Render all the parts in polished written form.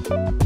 you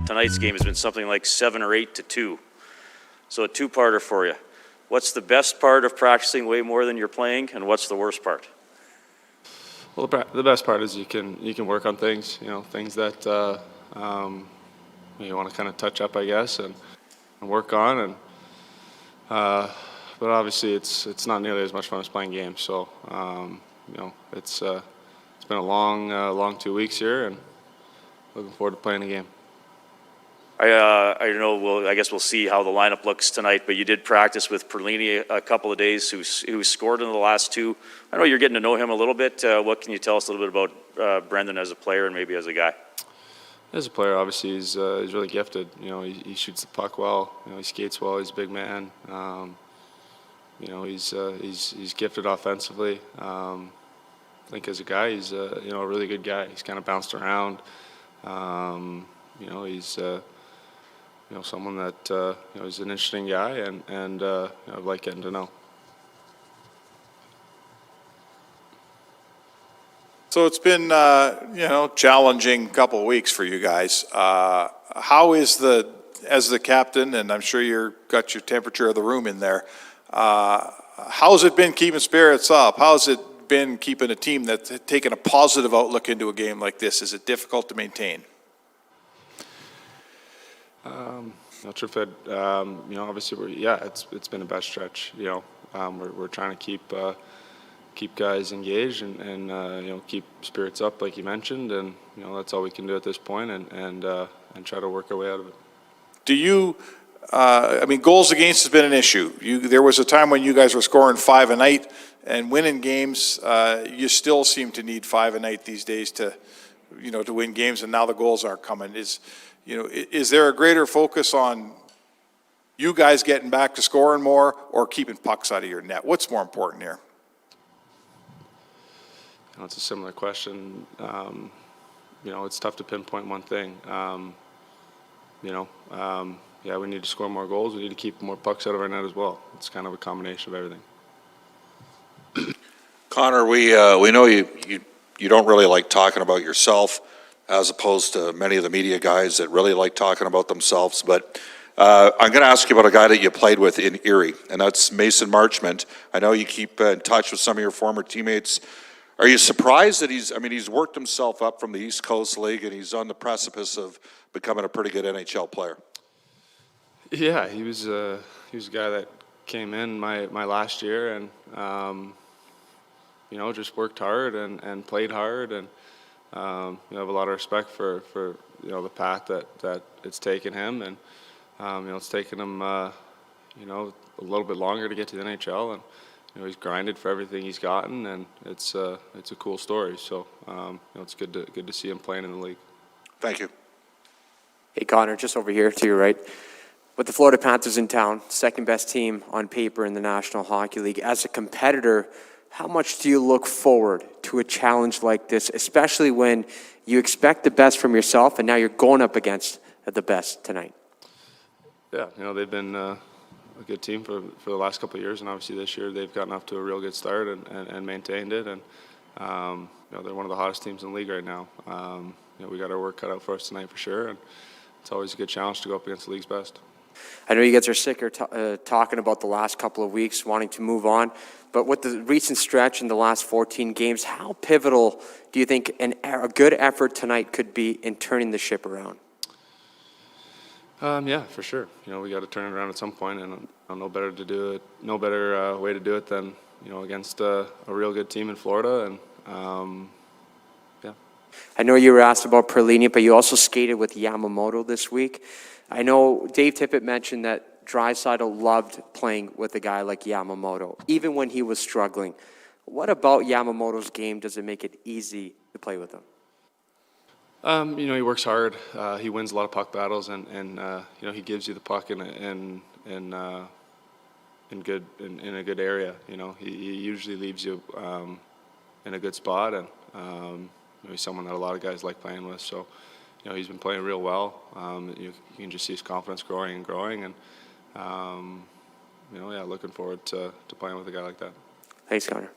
Tonight's game has been something like 7 or 8 to 2. So a two-parter for you. What's the best part of practicing way more than you're playing, and what's the worst part? Well, the best part is you can work on things, things that you want to kind of touch up, I guess, and work on. And but obviously, it's not nearly as much fun as playing games. So it's been a long 2 weeks here, and looking forward to playing the game. I know. I guess we'll see how the lineup looks tonight. But you did practice with Perlini a couple of days, who scored in the last two. I know you're getting to know him a little bit. What can you tell us a little bit about Brendan as a player and maybe as a guy? As a player, obviously, he's really gifted. He shoots the puck well. He skates well. He's a big man. He's gifted offensively. I think as a guy, he's a really good guy. He's kind of bounced around. He's someone that he's an interesting guy, and I like getting to know. So it's been, challenging couple of weeks for you guys. How is as the captain, and I'm sure you've got your temperature of the room in there, how's it been keeping spirits up? How's it been keeping a team that's taken a positive outlook into a game like this? Is it difficult to maintain? Not sure if it, obviously, it's been a bad stretch. We're trying to keep guys engaged and keep spirits up, like you mentioned, and that's all we can do at this point, and try to work our way out of it. Do you? Goals against has been an issue. There was a time when you guys were scoring 5 a night and winning games. You still seem to need 5 a night these days to win games, and now the goals aren't coming. Is there a greater focus on you guys getting back to scoring more or keeping pucks out of your net? What's more important here? It's a similar question. It's tough to pinpoint one thing. We need to score more goals. We need to keep more pucks out of our net as well. It's kind of a combination of everything. Connor, we know you don't really like talking about yourself, as opposed to many of the media guys that really like talking about themselves. But I'm going to ask you about a guy that you played with in Erie, and that's Mason Marchment. I know you keep in touch with some of your former teammates. Are you surprised that he's worked himself up from the East Coast League and he's on the precipice of becoming a pretty good NHL player? Yeah, he was a guy that came in my last year and just worked hard and played hard, and I have a lot of respect for the path that it's taken him, and it's taken him a little bit longer to get to the NHL, and he's grinded for everything he's gotten, and it's a cool story. So it's good to see him playing in the league. Thank you. Hey Connor, just over here to your right. With the Florida Panthers in town, second best team on paper in the National Hockey League. As a competitor, how much do you look forward to a challenge like this, especially when you expect the best from yourself and now you're going up against the best tonight? Yeah, they've been a good team for the last couple of years, and obviously this year they've gotten off to a real good start and maintained it, and they're one of the hottest teams in the league right now. We got our work cut out for us tonight for sure, and it's always a good challenge to go up against the league's best. I know you guys are sick of talking about the last couple of weeks, wanting to move on, but with the recent stretch in the last 14 games, how pivotal do you think a good effort tonight could be in turning the ship around? Yeah, for sure. We got to turn it around at some point, and no better way to do it than against a real good team in Florida, and yeah. I know you were asked about Perlini, but you also skated with Yamamoto this week. I know Dave Tippett mentioned that Draisaitl loved playing with a guy like Yamamoto, even when he was struggling. What about Yamamoto's game does it make it easy to play with him? He works hard. He wins a lot of puck battles, and he gives you the puck in a good area. He usually leaves you in a good spot, and he's someone that a lot of guys like playing with. So, he's been playing real well. You can just see his confidence growing, and looking forward to playing with a guy like that. Thanks, Connor.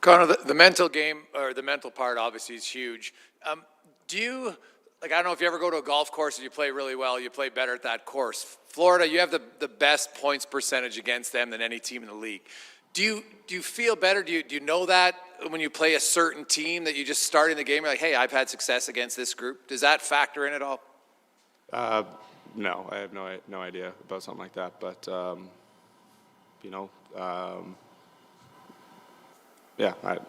Connor, the mental game, or the mental part obviously is huge. Do you, I don't know if you ever go to a golf course and you play really well, you play better at that course. Florida, you have the best points percentage against them than any team in the league. Do you feel better? Do you know that when you play a certain team that you just start in the game, you're like, hey, I've had success against this group? Does that factor in at all? No, I have no idea about something like that. But yeah, I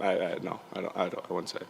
wouldn't say.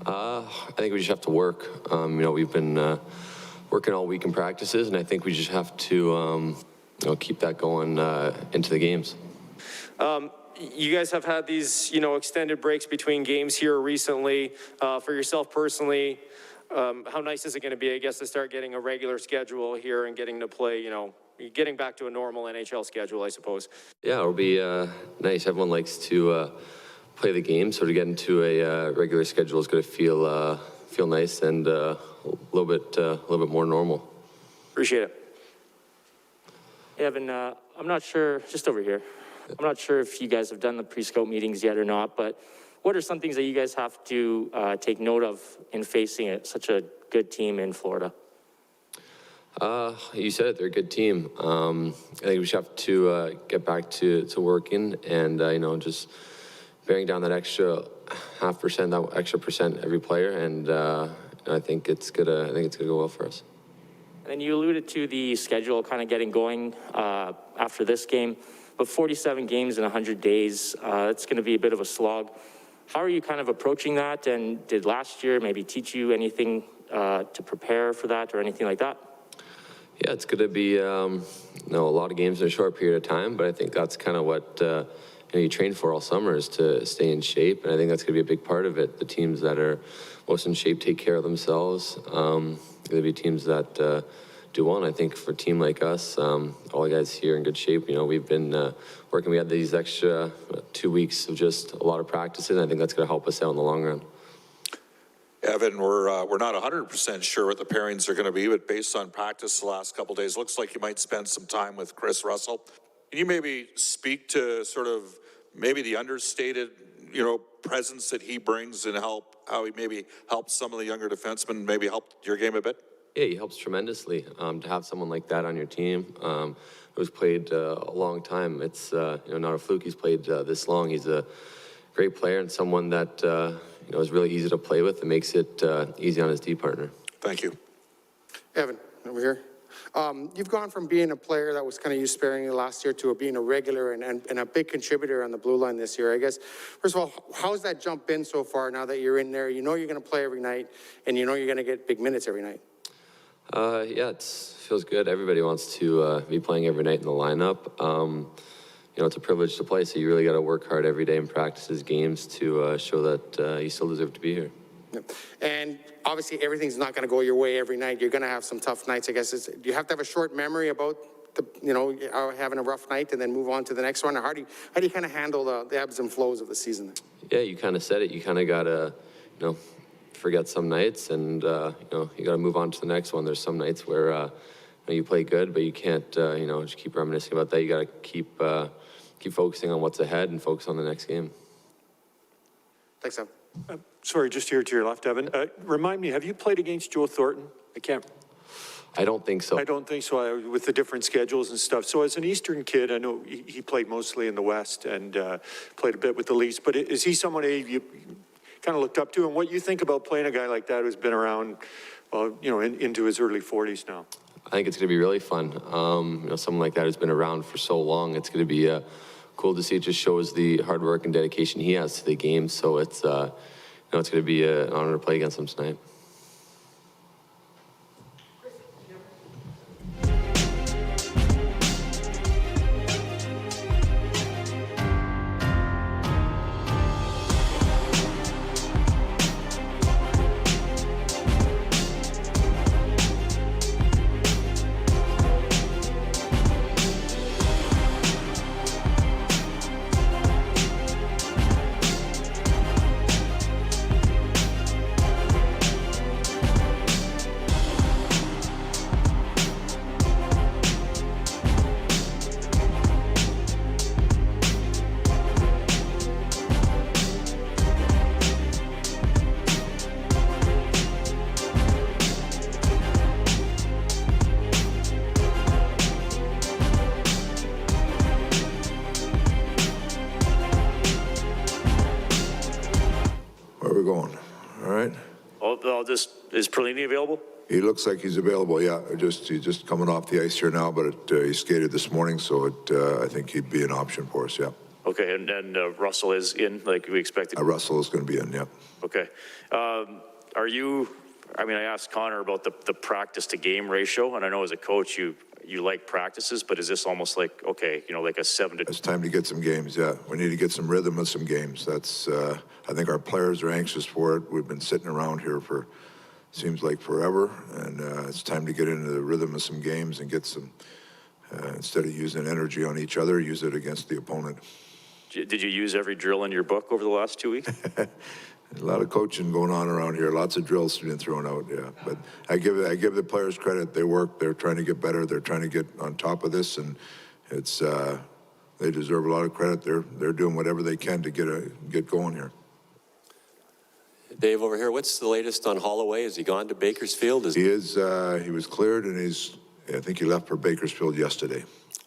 I think we just have to work. We've been working all week in practices, and I think we just have to keep that going into the games. You guys have had these, extended breaks between games here recently. For yourself personally, how nice is it going to be, I guess, to start getting a regular schedule here and getting to play, getting back to a normal NHL schedule, I suppose? Yeah, it'll be nice. Everyone likes to play the game, so to get into a regular schedule is going to feel nice and a little bit more normal. Appreciate it. Evan, I'm not sure, just over here. I'm not sure if you guys have done the pre-scout meetings yet or not, but what are some things that you guys have to take note of in facing such a good team in Florida? You said it, they're a good team. I think we should have to get back to working and, just bearing down that extra 0.5%, that extra percent every player, and I think it's gonna go well for us. And you alluded to the schedule kind of getting going after this game, but 47 games in 100 days, it's going to be a bit of a slog. How are you kind of approaching that, and did last year maybe teach you anything to prepare for that or anything like that? Yeah, it's going to be a lot of games in a short period of time, but I think that's kind of what you train for all summer, is to stay in shape, and I think that's going to be a big part of it. The teams that are most in shape take care of themselves. Going to be teams that do well, and I think for a team like us, all the guys here in good shape. We've been working. We had these extra 2 weeks of just a lot of practices, and I think that's going to help us out in the long run. Evan, we're not 100% sure what the pairings are going to be, but based on practice the last couple of days, looks like you might spend some time with Chris Russell. Can you maybe speak to sort of maybe the understated, presence that he brings and how he maybe helps some of the younger defensemen, maybe helped your game a bit? Yeah, he helps tremendously. To have someone like that on your team who's played a long time, it's not a fluke he's played this long. He's a great player and someone that is really easy to play with and makes it easy on his D partner. Thank you. Evan, over here. You've gone from being a player that was kind of used sparingly last year to being a regular and a big contributor on the blue line this year. I guess, first of all, how's that jump been so far now that you're in there? You're going to play every night, and you're going to get big minutes every night. Yeah, it feels good. Everybody wants to be playing every night in the lineup. It's a privilege to play, so you really got to work hard every day in practices, games to show that you still deserve to be here. Yeah. And obviously everything's not going to go your way every night. You're going to have some tough nights, I guess. Do you have to have a short memory about having a rough night and then move on to the next one? Or how do you kind of handle the ebbs and flows of the season? Yeah, you kind of said it. You kind of got to, forget some nights and, you got to move on to the next one. There's some nights where you play good, but you can't, just keep reminiscing about that. You got to keep focusing on what's ahead and focus on the next game. Thanks, Sam. Sorry, just here to your left, Evan. Remind me, have you played against Joe Thornton? I don't think so. I don't think so, with the different schedules and stuff. So as an Eastern kid, I know he played mostly in the West and played a bit with the Leafs, but is he someone you kind of looked up to? And what you think about playing a guy like that who's been around, into his early 40s now? I think it's going to be really fun. Someone like that who's been around for so long, it's going to be cool to see. It just shows the hard work and dedication he has to the game. So it's going to be an honor to play against him tonight. Is Perlini available? He looks like he's available, yeah. He's just coming off the ice here now, but he skated this morning, so I think he'd be an option for us, yeah. Okay, and Russell is in, like we expected? Russell is going to be in, yeah. Okay. Are you, I mean, I asked Connor about the practice to game ratio, and I know as a coach you like practices, but is this almost like, okay, you know, like a 7 to... It's time to get some games, yeah. We need to get some rhythm of some games. That's, I think our players are anxious for it. We've been sitting around here for, seems like forever, and it's time to get into the rhythm of some games and get some, instead of using energy on each other, use it against the opponent. Did you use every drill in your book over the last 2 weeks? A lot of coaching going on around here. Lots of drills being thrown out, yeah. But I give the players credit. They work. They're trying to get better. They're trying to get on top of this, and it's they deserve a lot of credit. They're doing whatever they can to get going here. Dave, over here, what's the latest on Holloway? Has he gone to Bakersfield? He is. He was cleared, and I think he left for Bakersfield yesterday.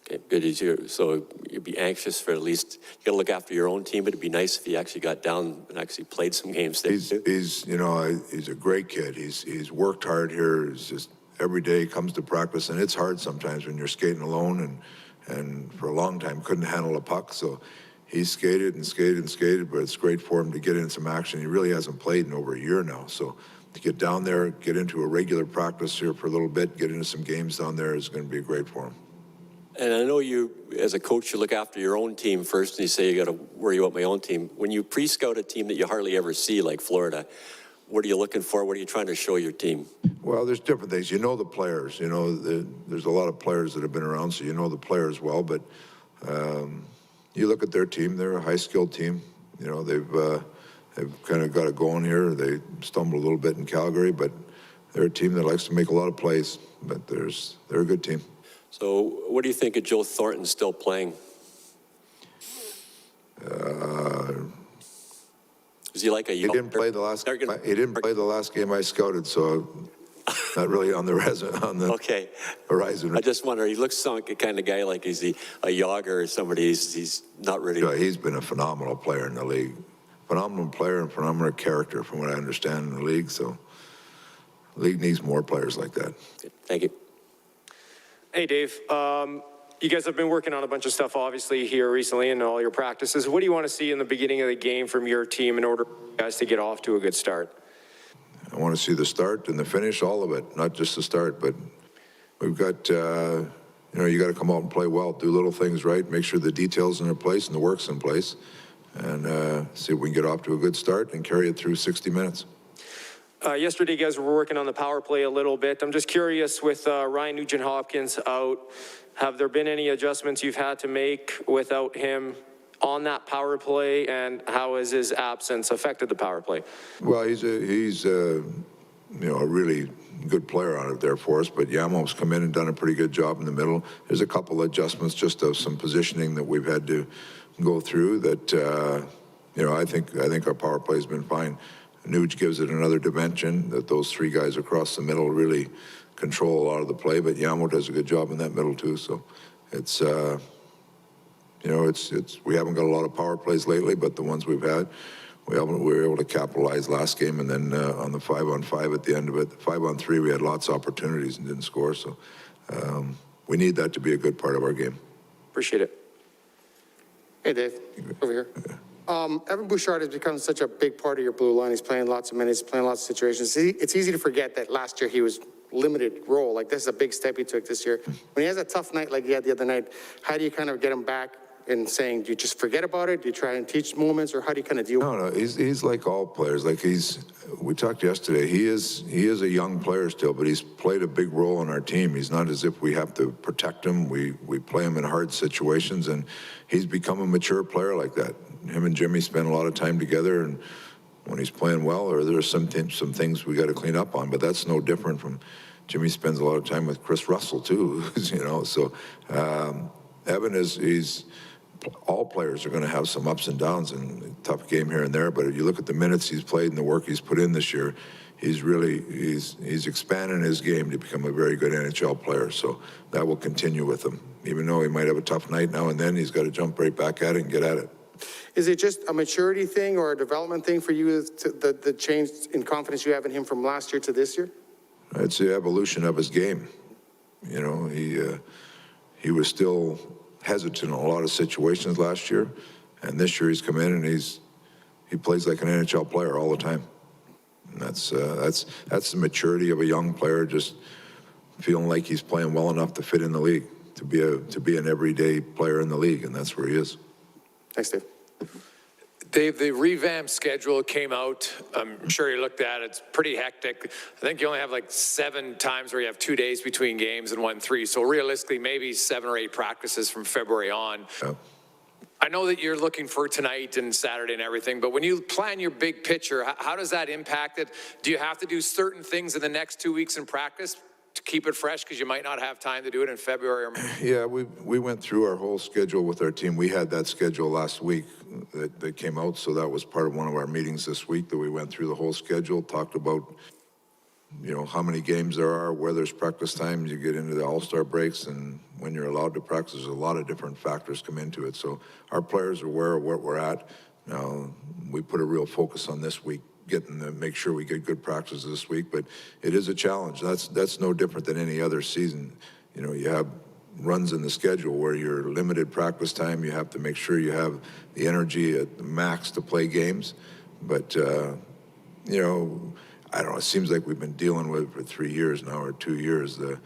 Okay, good. So you'd be anxious for at least, you got to look after your own team, but it'd be nice if he actually got down and actually played some games there. He's you know, he's a great kid. He's worked hard here. He's just every day comes to practice, and it's hard sometimes when you're skating alone, and for a long time couldn't handle a puck. So he skated and skated and skated, but it's great for him to get in some action. He really hasn't played in over a year now, so to get down there, get into a regular practice here for a little bit, get into some games down there is going to be great for him. And I know you, as a coach, you look after your own team first, and you say you got to worry about my own team. When you pre-scout a team that you hardly ever see, like Florida, what are you looking for? What are you trying to show your team? Well, there's different things. You know the players. You know, there's a lot of players that have been around, so you know the players well. But you look at their team; they're a high-skilled team. You know, they've kind of got it going here. They stumbled a little bit in Calgary, but they're a team that likes to make a lot of plays. But they're a good team. So what do you think of Joe Thornton still playing? Is he like a young... He didn't play the last. He didn't play the last game I scouted, so not really on the okay. horizon. I just wonder. He looks like a kind of guy like is he a Yager or somebody? He's not really. Yeah, he's been a phenomenal player in the league, phenomenal player and phenomenal character, from what I understand in the league. So, the league needs more players like that. Thank you. Hey, Dave. You guys have been working on a bunch of stuff, obviously, here recently in all your practices. What do you want to see in the beginning of the game from your team in order for you guys to get off to a good start? I want to see the start and the finish, all of it, not just the start. But we've got, you know, you got to come out and play well, do little things right, make sure the details are in place and the work's in place, and see if we can get off to a good start and carry it through 60 minutes. Yesterday, you guys were working on the power play a little bit. I'm just curious, with Ryan Nugent-Hopkins out, have there been any adjustments you've had to make without him on that power play, and how has his absence affected the power play? Well, he's you know, a really good player on it there for us, but Yamo's come in and done a pretty good job in the middle. There's a couple of adjustments just of some positioning that we've had to go through that, you know, I think our power play has been fine. Nuge gives it another dimension that those three guys across the middle really control a lot of the play, but Yamo does a good job in that middle too. So it's, you know, we haven't got a lot of power plays lately, but the ones we've had, we were able to capitalize last game, and then on the 5-on-5 at the end of it, the 5-on-3, we had lots of opportunities and didn't score. So we need that to be a good part of our game. Appreciate it. Hey, Dave, over here. Evan Bouchard has become such a big part of your blue line. He's playing lots of minutes, playing lots of situations. It's easy to forget that last year he was limited role. Like, this is a big step he took this year. When he has a tough night like he had the other night, how do you kind of get him back in saying, do you just forget about it? Do you try and teach moments, or how do you kind of deal with it? No, he's like all players. Like we talked yesterday, he is a young player still, but he's played a big role in our team. He's not as if we have to protect him. We play him in hard situations, and he's become a mature player like that. Him and Jimmy spend a lot of time together, and when he's playing well, or there's some things we got to clean up on, but that's no different from Jimmy spends a lot of time with Chris Russell too, you know. So Evan he's all players are going to have some ups and downs and a tough game here and there, but if you look at the minutes he's played and the work he's put in this year, he's expanding his game to become a very good NHL player. So that will continue with him. Even though he might have a tough night now and then, he's got to jump right back at it and get at it. Is it just a maturity thing or a development thing for you, the change in confidence you have in him from last year to this year? It's the evolution of his game. You know, he was still hesitant in a lot of situations last year, And this year he's come in and he plays like an NHL player all the time. And that's the maturity of a young player, just feeling like he's playing well enough to fit in the league, to be an everyday player in the league, and that's where he is. Thanks, Dave. Dave, the revamped schedule came out. I'm sure you looked at it. It's pretty hectic. I think you only have like 7 times where you have 2 days between games and 1-3. So realistically, maybe 7 or 8 practices from February on. Yep. I know that you're looking for tonight and Saturday and everything, but when you plan your big picture, how does that impact it? Do you have to do certain things in the next 2 weeks in practice to keep it fresh because you might not have time to do it in February or March? Yeah, we went through our whole schedule with our team. We had that schedule last week that came out, so that was part of one of our meetings this week, that we went through the whole schedule, talked about, you know, how many games there are, where there's practice times, you get into the all-star breaks, and when you're allowed to practice, there's a lot of different factors come into it. So our players are aware of where we're at. Now, we put a real focus on this week, make sure we get good practice this week, but it is a challenge. That's no different than any other season. You know, you have runs in the schedule where you're limited practice time. You have to make sure you have the energy at the max to play games. But, you know, I don't know, it seems like we've been dealing with it for 3 years now, or 2 years, the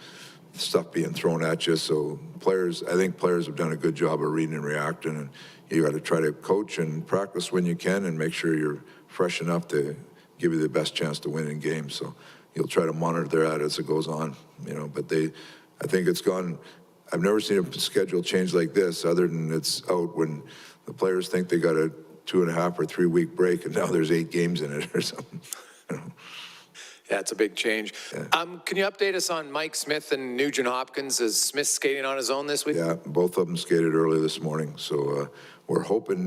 stuff being thrown at you. So I think players have done a good job of reading and reacting, and you got to try to coach and practice when you can and make sure you're fresh enough to give you the best chance to win in games. So you'll try to monitor that as it goes on, you know, but I think it's gone. I've never seen a schedule change like this, other than it's out when the players think they got a 2.5 or 3 week break, and now there's 8 games in it or something. You know? Yeah, it's a big change. Yeah. Can you update us on Mike Smith and Nugent Hopkins? Is Smith skating on his own this week? Yeah, both of them skated early this morning. So we're hoping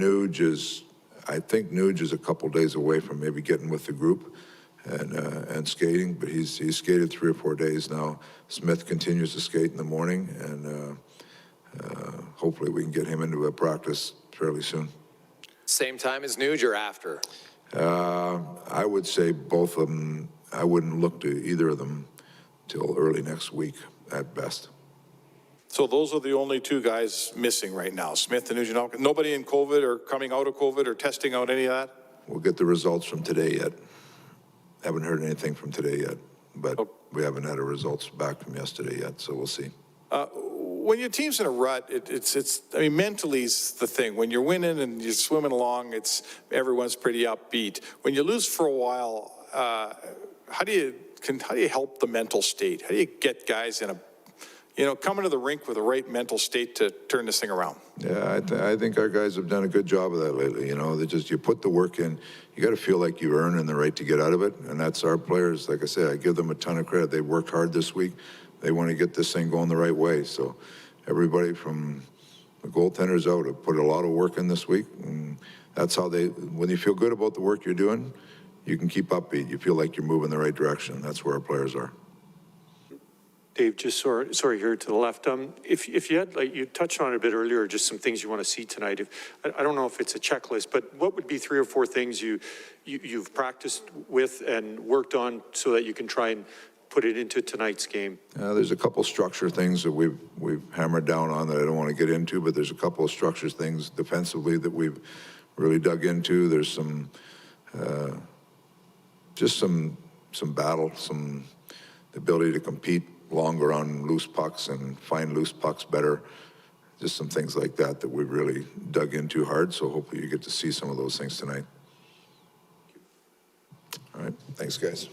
I think Nuge is a couple days away from maybe getting with the group and skating, but he's skated 3 or 4 days now. Smith continues to skate in the morning, and hopefully we can get him into a practice fairly soon. Same time as Nuge or after? I would say both of them. I wouldn't look to either of them till early next week at best. So those are the only 2 guys missing right now, Smith and Nugent Hopkins. Nobody in COVID or coming out of COVID or testing out any of that? We'll get the results from today yet. Haven't heard anything from today yet, but we haven't had the results back from yesterday yet, so we'll see. When your team's in a rut, I mean, mentally is the thing. When you're winning and you're swimming along, everyone's pretty upbeat. When you lose for a while, how do you help the mental state? How do you get guys coming to the rink with the right mental state to turn this thing around? Yeah, I think our guys have done a good job of that lately. You know, you put the work in. You got to feel like you're earning the right to get out of it, and that's our players. Like I said, I give them a ton of credit. They worked hard this week. They want to get this thing going the right way. So everybody from the goaltenders out have put a lot of work in this week, and that's how when you feel good about the work you're doing, you can keep upbeat. You feel like you're moving the right direction. That's where our players are. Dave, just sorry here to the left. If you had, like you touched on it a bit earlier, just some things you want to see tonight. I don't know if it's a checklist, but what would be 3 or 4 things you've practiced with and worked on so that you can try and put it into tonight's game? There's a couple structure things that we've hammered down on that I don't want to get into, but there's a couple of structure things defensively that we've really dug into. There's some battle, the ability to compete longer on loose pucks and find loose pucks better. Just some things like that we've really dug into hard, so hopefully you get to see some of those things tonight. All right, thanks guys.